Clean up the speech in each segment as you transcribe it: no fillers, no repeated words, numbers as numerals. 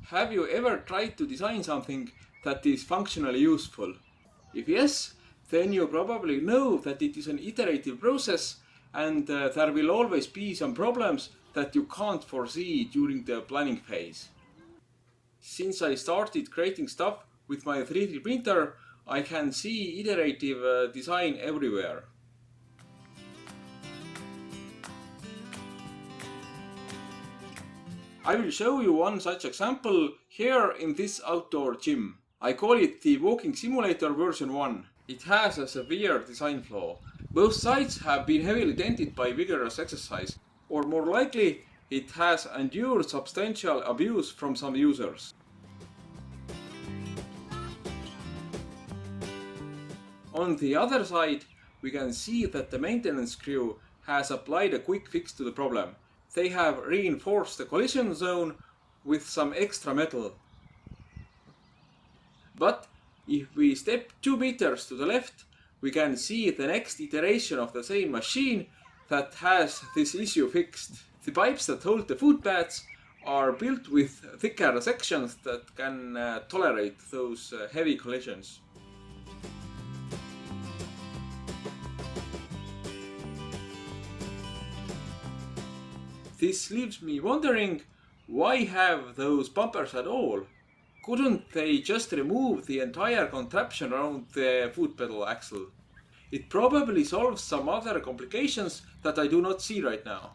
Have you ever tried to design something that is functionally useful? If yes, then you probably know that it is an iterative process and there will always be some problems that you can't foresee during the planning phase. Since I started creating stuff with my 3D printer, I can see iterative design everywhere. I will show you one such example here in this outdoor gym. I call it the walking simulator version 1. It has a severe design flaw. Both sides have been heavily dented by vigorous exercise, or more likely, it has endured substantial abuse from some users. On the other side, we can see that the maintenance crew has applied a quick fix to the problem. They have reinforced the collision zone with some extra metal. But if we step 2 meters to the left, we can see the next iteration of the same machine that has this issue fixed. The pipes that hold the footpads are built with thicker sections that can tolerate those heavy collisions. This leaves me wondering, why have those bumpers at all? Couldn't they just remove the entire contraption around the foot pedal axle? It probably solves some other complications that I do not see right now.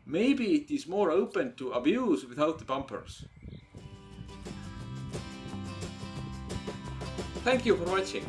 Maybe it is more open to abuse without the bumpers. Thank you for watching.